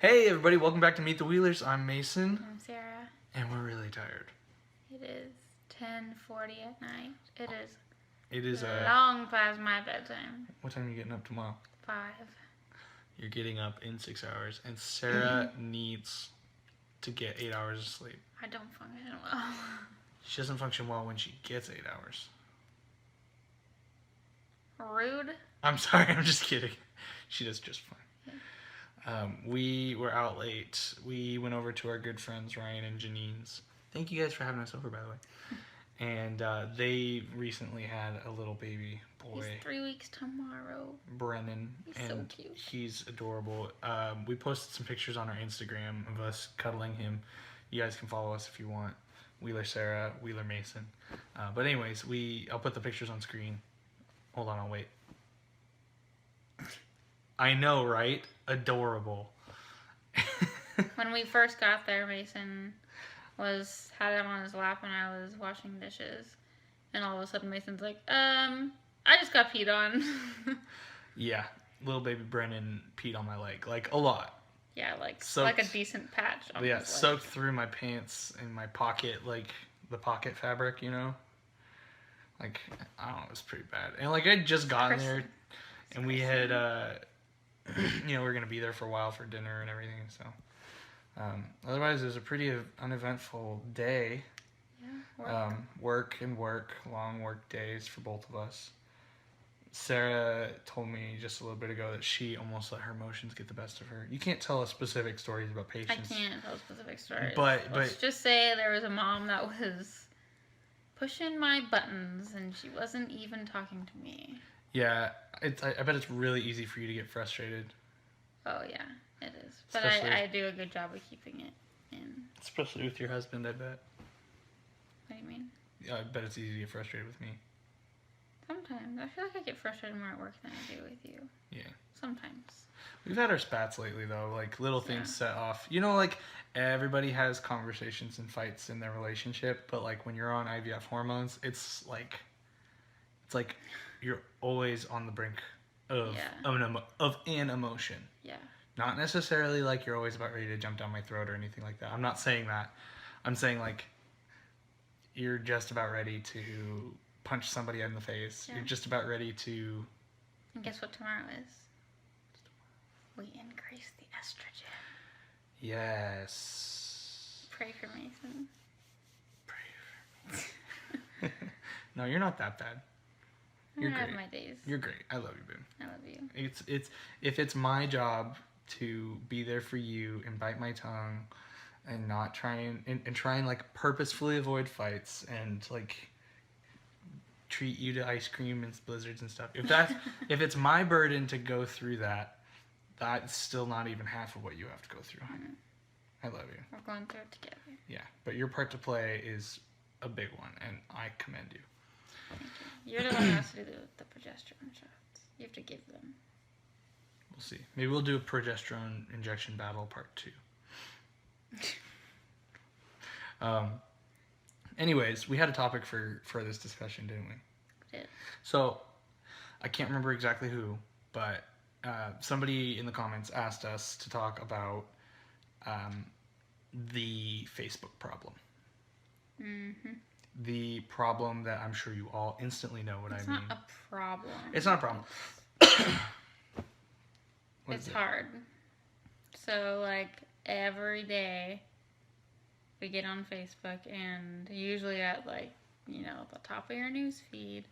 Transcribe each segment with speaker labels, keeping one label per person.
Speaker 1: Hey everybody, welcome back to Meet the Wheelers. I'm Mason.
Speaker 2: I'm Sarah.
Speaker 1: And we're really tired.
Speaker 2: It is 10:40 at night.
Speaker 1: It is
Speaker 2: long past my bedtime.
Speaker 1: What time are you getting up tomorrow?
Speaker 2: 5.
Speaker 1: You're getting up in 6 hours, and Sarah needs to get 8 hours of sleep.
Speaker 2: I don't function well.
Speaker 1: She doesn't function well when she gets 8 hours.
Speaker 2: Rude.
Speaker 1: I'm sorry, I'm just kidding. She does just fine. We were out late. We went over to our good friends Ryan and Janine's. Thank you guys for having us over, by the way. And they recently had a little baby boy.
Speaker 2: He's 3 weeks tomorrow.
Speaker 1: Brennan.
Speaker 2: He's
Speaker 1: and
Speaker 2: so cute.
Speaker 1: He's adorable. We posted some pictures on our Instagram of us cuddling him. You guys can follow us if you want. Wheeler Sarah, Wheeler Mason. But anyways, I'll put the pictures on screen. Hold on, I'll wait. I know, right? Adorable.
Speaker 2: When we first got there, Mason had him on his lap and I was washing dishes. And all of a sudden Mason's like, I just got peed on.
Speaker 1: Yeah, little baby Brennan peed on my leg. Like, a lot.
Speaker 2: Yeah, like
Speaker 1: Soaked.
Speaker 2: a decent patch on
Speaker 1: Yeah,
Speaker 2: his leg.
Speaker 1: soaked through my pants and my pocket, like the pocket fabric, you know? Like, I don't know, it was pretty bad. And like, I'd just gotten there and we had, we were going to be there for a while for dinner and everything, so. Otherwise, it was a pretty uneventful day.
Speaker 2: Yeah,
Speaker 1: Work, long work days for both of us. Sarah told me just a little bit ago that she almost let her emotions get the best of her. You can't tell us specific stories about patients.
Speaker 2: I can't tell specific stories.
Speaker 1: But
Speaker 2: Let's just say there was a mom that was pushing my buttons and she wasn't even talking to me.
Speaker 1: Yeah, I bet it's really easy for you to get frustrated.
Speaker 2: Oh yeah, it is. But I do a good job of keeping it in.
Speaker 1: Especially with your husband, I bet.
Speaker 2: What do you mean?
Speaker 1: Yeah, I bet it's easy to get frustrated with me.
Speaker 2: Sometimes. I feel like I get frustrated more at work than I do with you.
Speaker 1: Yeah.
Speaker 2: Sometimes.
Speaker 1: We've had our spats lately, though. Like, little things set off. You know, like, everybody has conversations and fights in their relationship, but, like, when you're on IVF hormones, it's like you're always on the brink of an emotion.
Speaker 2: Yeah.
Speaker 1: Not necessarily like you're always about ready to jump down my throat or anything like that. I'm not saying that. I'm saying, like, you're just about ready to punch somebody in the face. Yeah. You're just about ready to...
Speaker 2: And guess what tomorrow is? We increase the estrogen.
Speaker 1: Yes.
Speaker 2: Pray for Mason.
Speaker 1: Pray for me. No, you're not that bad. You're great.
Speaker 2: I have my days.
Speaker 1: You're great. I love you, babe.
Speaker 2: I love you.
Speaker 1: It's if it's my job to be there for you and bite my tongue and not try and like purposefully avoid fights and like treat you to ice cream and blizzards and stuff. If it's my burden to go through that, that's still not even half of what you have to go through. Mm-hmm. I love you.
Speaker 2: We're going through it together.
Speaker 1: Yeah, but your part to play is a big one, and I commend you.
Speaker 2: Thank you. You're the one who has to do the progesterone shots. You have to give them.
Speaker 1: We'll see. Maybe we'll do a progesterone injection battle part 2. Anyways, we had a topic for this discussion, didn't we?
Speaker 2: We did.
Speaker 1: So, I can't remember exactly who, but somebody in the comments asked us to talk about the Facebook problem.
Speaker 2: Mm-hmm.
Speaker 1: The problem that I'm sure you all instantly know what I mean.
Speaker 2: It's not a problem.
Speaker 1: It's not a problem.
Speaker 2: It's hard. So, like, every day we get on Facebook and usually at, like, the top of your news feed,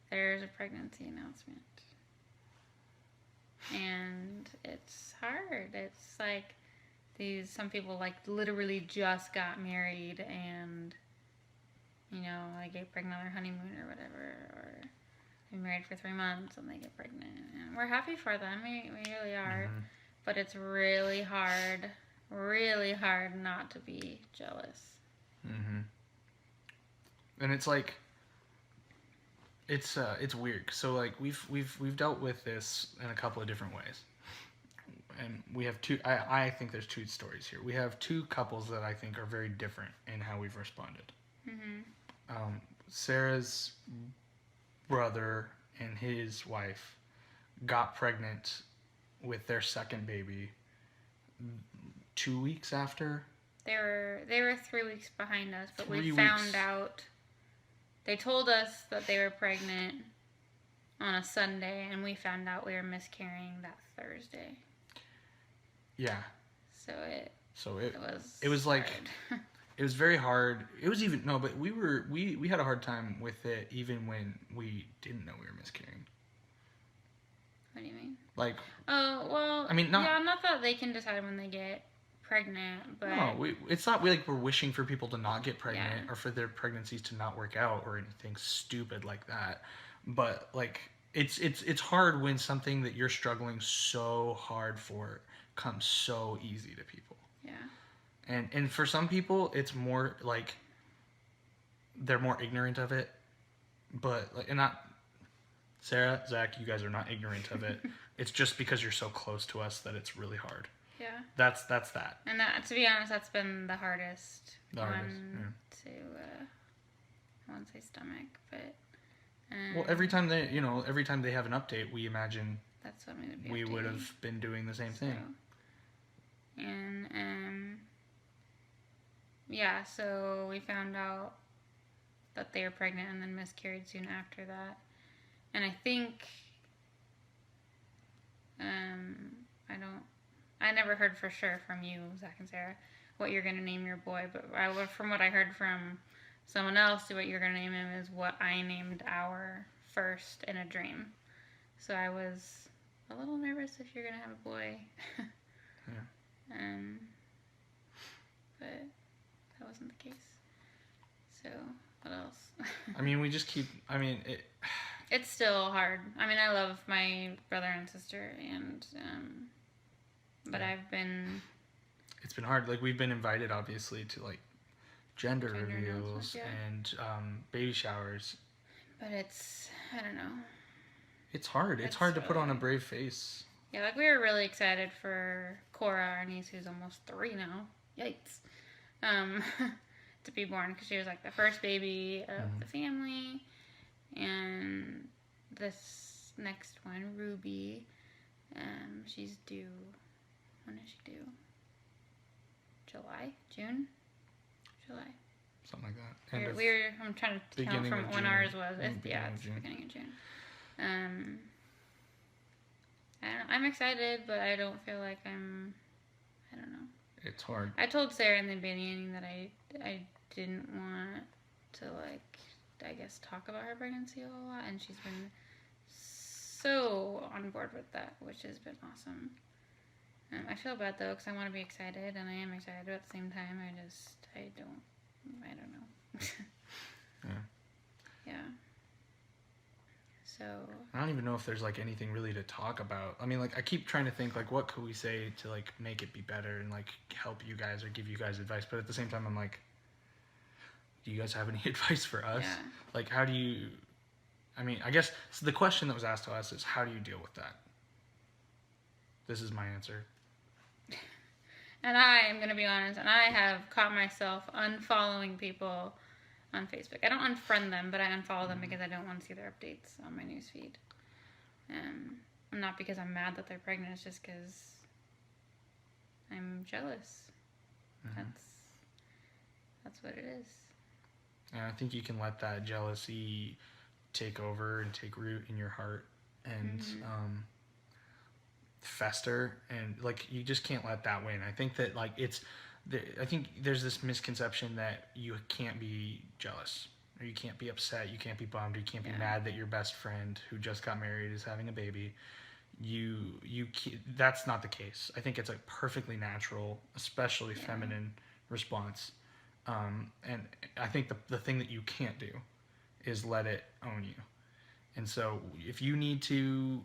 Speaker 2: there's a pregnancy announcement. And it's hard. It's like some people, like, literally just got married and... they get pregnant on their honeymoon or whatever, or been married for 3 months and they get pregnant. And we're happy for them, we really are. Mm-hmm. But it's really hard not to be jealous.
Speaker 1: Mm-hmm. And it's like, it's weird. So like we've dealt with this in a couple of different ways. And we have I think there's 2 stories here. We have 2 couples that I think are very different in how we've responded. Mm-hmm. Sarah's brother and his wife got pregnant with their second baby 2 weeks after.
Speaker 2: They were 3 weeks behind us, but
Speaker 1: 3
Speaker 2: we
Speaker 1: weeks.
Speaker 2: found out. They told us that they were pregnant on a Sunday, and we found out we were miscarrying that Thursday.
Speaker 1: Yeah.
Speaker 2: So it
Speaker 1: it was like
Speaker 2: hard.
Speaker 1: it was very hard. It was even no, but we had a hard time with it even when we didn't know we were miscarrying.
Speaker 2: What do you mean?
Speaker 1: Like,
Speaker 2: oh well,
Speaker 1: I mean, not
Speaker 2: yeah, not that they can decide when they get pregnant, but
Speaker 1: no, it's not like we're wishing for people to not get pregnant
Speaker 2: Yeah.
Speaker 1: or for their pregnancies to not work out or anything stupid like that. But like it's hard when something that you're struggling so hard for comes so easy to people.
Speaker 2: yeah,
Speaker 1: And for some people it's more like they're more ignorant of it. But like, and not Sarah, Zach, you guys are not ignorant of it. It's just because you're so close to us that it's really hard.
Speaker 2: yeah.
Speaker 1: That's that.
Speaker 2: And that, to be honest, that's been the hardest
Speaker 1: The hardest,
Speaker 2: one to. I won't say stomach, but.
Speaker 1: Well, every time they have an update, we imagine
Speaker 2: That's what we would be.
Speaker 1: we would
Speaker 2: updating.
Speaker 1: have been doing the same thing.
Speaker 2: And yeah, so we found out that they were pregnant and then miscarried soon after that. And I think I never heard for sure from you, Zach and Sarah, what you're gonna name your boy, but from what I heard from someone else, what you're gonna name him is what I named our first in a dream. So I was a little nervous if you're gonna have a boy.
Speaker 1: Yeah.
Speaker 2: But that wasn't the case. So what else?
Speaker 1: I mean, we just keep. I mean,
Speaker 2: it's still hard. I mean, I love my brother and sister, and but
Speaker 1: Yeah. It's been hard. Like we've been invited, obviously, to like gender reveals
Speaker 2: yeah.
Speaker 1: and baby showers.
Speaker 2: But I don't know.
Speaker 1: It's hard. It's
Speaker 2: It's
Speaker 1: hard to put on a
Speaker 2: really-
Speaker 1: brave face.
Speaker 2: Yeah, like we were really excited for Cora, our niece, who's almost 3 now. Yikes. To be born, because she was like the first baby of the family. And this next one, Ruby, she's due. When is she due? July? June? July.
Speaker 1: Something like that.
Speaker 2: I'm trying to count
Speaker 1: beginning
Speaker 2: from
Speaker 1: of
Speaker 2: when
Speaker 1: June.
Speaker 2: ours was.
Speaker 1: Beginning of
Speaker 2: It's
Speaker 1: June.
Speaker 2: beginning of June. I don't know. I'm excited, but I don't feel like I don't know.
Speaker 1: It's hard.
Speaker 2: I told Sarah in the beginning that I didn't want to, like, I guess, talk about her pregnancy a whole lot, and she's been so on board with that, which has been awesome. I feel bad though, because I want to be excited, and I am excited, but at the same time, I don't know.
Speaker 1: Yeah.
Speaker 2: Yeah. So.
Speaker 1: I don't even know if there's like anything really to talk about. I mean, like I keep trying to think like what could we say to like make it be better and like help you guys or give you guys advice, but at the same time I'm like, do you guys have any advice for us?
Speaker 2: Yeah.
Speaker 1: Like how do you I mean, I guess so the question that was asked to us is how do you deal with that? This is my answer.
Speaker 2: And I am going to be honest, and I have caught myself unfollowing people on Facebook. I don't unfriend them, but I unfollow them because I don't want to see their updates on my newsfeed. Not because I'm mad that they're pregnant, it's just because I'm jealous.
Speaker 1: Mm-hmm.
Speaker 2: That's what it is.
Speaker 1: And I think you can let that jealousy take over and take root in your heart and fester, and like you just can't let that win. I think that like I think there's this misconception that you can't be jealous or you can't be upset, you can't be bummed, you can't be mad that your best friend who just got married is having a baby. That's not the case. I think it's a perfectly natural, especially feminine response. And I think the thing that you can't do is let it own you. And so if you need to,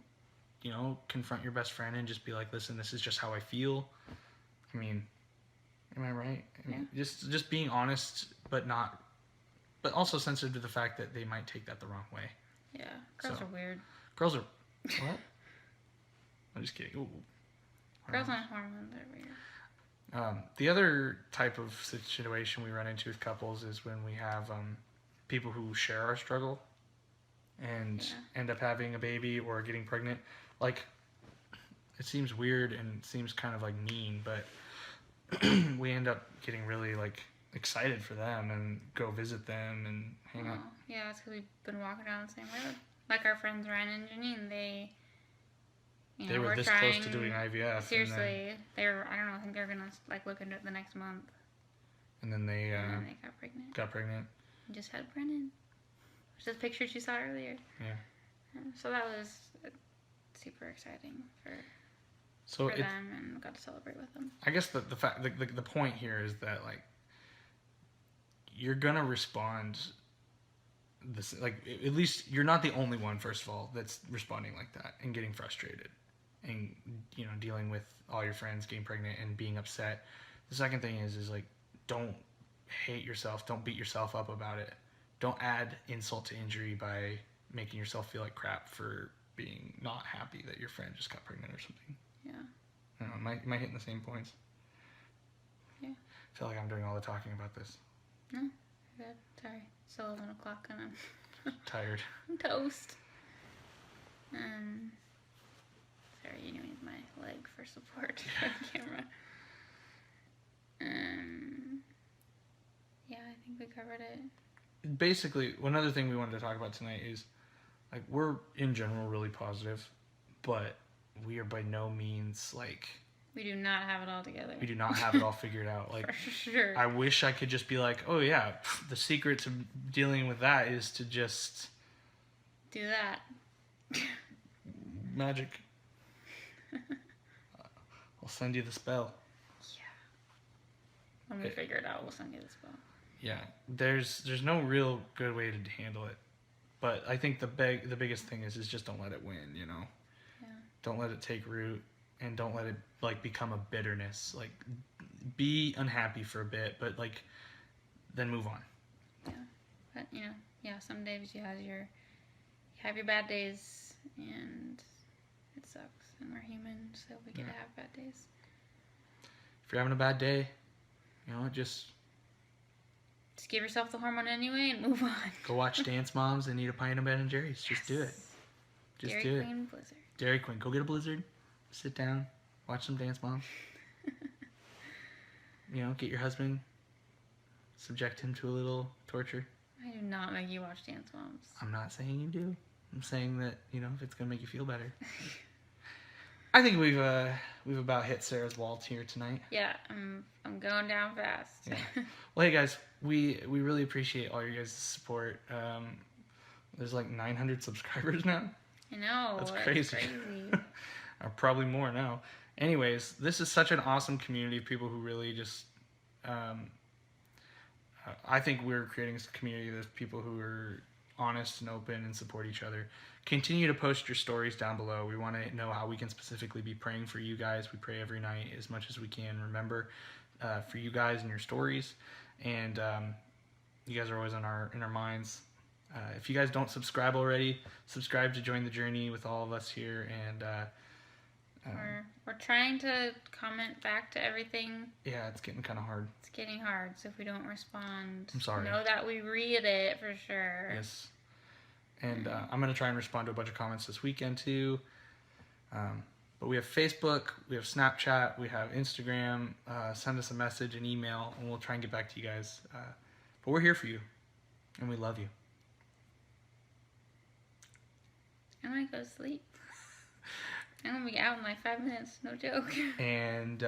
Speaker 1: confront your best friend and just be like, listen, this is just how I feel. I mean, am I right? I mean, just being honest, but also sensitive to the fact that they might take that the wrong way.
Speaker 2: Yeah, girls are weird.
Speaker 1: Girls are, what? I'm just kidding. Ooh.
Speaker 2: Girls on hormones are weird.
Speaker 1: The other type of situation we run into with couples is when we have people who share our struggle and end up having a baby or getting pregnant. Like, it seems weird and it seems kind of like mean, but we end up getting really like excited for them and go visit them and hang out.
Speaker 2: Yeah, it's because we've been walking down the same road. Like our friends Ryan and Janine, they
Speaker 1: They were this close to doing IVF.
Speaker 2: Seriously, they were. I don't know. I think they're gonna like look into it the next month.
Speaker 1: And then they
Speaker 2: got pregnant.
Speaker 1: Got pregnant.
Speaker 2: And just had Brennan, which is the picture you saw earlier.
Speaker 1: Yeah.
Speaker 2: So that was super exciting for them, and got to celebrate with them.
Speaker 1: I guess the fact the point here is that like you're gonna respond. This like at least you're not the only one. First of all, that's responding like that and getting frustrated, and dealing with all your friends getting pregnant and being upset. The second thing is like don't hate yourself. Don't beat yourself up about it. Don't add insult to injury by making yourself feel like crap for being not happy that your friend just got pregnant or something.
Speaker 2: Yeah.
Speaker 1: I don't know, am I hitting the same points?
Speaker 2: Yeah.
Speaker 1: I feel like I'm doing all the talking about this.
Speaker 2: No, you're good. Sorry. It's 11 o'clock and I'm
Speaker 1: tired.
Speaker 2: I'm toast. Sorry, you need my leg for support for the camera. Yeah, I think we covered it.
Speaker 1: Basically, one other thing we wanted to talk about tonight is, like, we're in general really positive, but we are by no means like.
Speaker 2: We do not have it all together.
Speaker 1: We do not have it all figured out. Like,
Speaker 2: for sure.
Speaker 1: I wish I could just be like, oh yeah, the secret to dealing with that is to just
Speaker 2: do that.
Speaker 1: Magic. I'll send you the spell.
Speaker 2: Yeah. When we figure it out, we'll send you the spell.
Speaker 1: Yeah, there's no real good way to handle it, but I think the biggest thing is just don't let it win.
Speaker 2: Yeah.
Speaker 1: Don't let it take root, and don't let it like become a bitterness. Like, be unhappy for a bit, but like, then move on.
Speaker 2: Yeah, but some days you have your bad days, and it sucks, and we're human, so we get to have bad days.
Speaker 1: If you're having a bad day, just
Speaker 2: give yourself the hormone anyway and move on.
Speaker 1: Go watch Dance Moms and eat a pint of Ben & Jerry's. Just do it. Just
Speaker 2: Dairy
Speaker 1: do
Speaker 2: Queen,
Speaker 1: it.
Speaker 2: Blizzard.
Speaker 1: Dairy Queen. Go get a Blizzard. Sit down. Watch some Dance Moms. Get your husband. Subject him to a little torture.
Speaker 2: I do not make you watch Dance Moms.
Speaker 1: I'm not saying you do. I'm saying that, if it's going to make you feel better. I think we've about hit Sarah's wall here tonight.
Speaker 2: Yeah, I'm going down fast.
Speaker 1: Yeah. Well, hey guys, we really appreciate all your guys' support. There's like 900 subscribers now.
Speaker 2: I know.
Speaker 1: That's crazy. Or probably more now. Anyways, this is such an awesome community of people who really just. I think we're creating a community of people who are honest and open and support each other. Continue to post your stories down below. We want to know how we can specifically be praying for you guys. We pray every night as much as we can. Remember, for you guys and your stories, and you guys are always in our minds. If you guys don't subscribe already, subscribe to join the journey with all of us here. And
Speaker 2: we're trying to comment back to everything.
Speaker 1: Yeah, it's getting kind of hard.
Speaker 2: It's getting hard. So if we don't respond,
Speaker 1: I'm sorry.
Speaker 2: Know that we read it for sure.
Speaker 1: Yes. And I'm going to try and respond to a bunch of comments this weekend too. But we have Facebook, we have Snapchat, we have Instagram. Send us a message, an email, and we'll try and get back to you guys. But we're here for you, and we love you.
Speaker 2: I want to go to sleep. I'm going to be out in like 5 minutes, no joke.
Speaker 1: And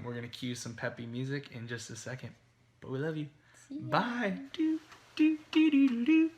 Speaker 1: we're going to cue some peppy music in just a second. But we love you.
Speaker 2: See ya.
Speaker 1: Bye. Do, do, do, do, do, do.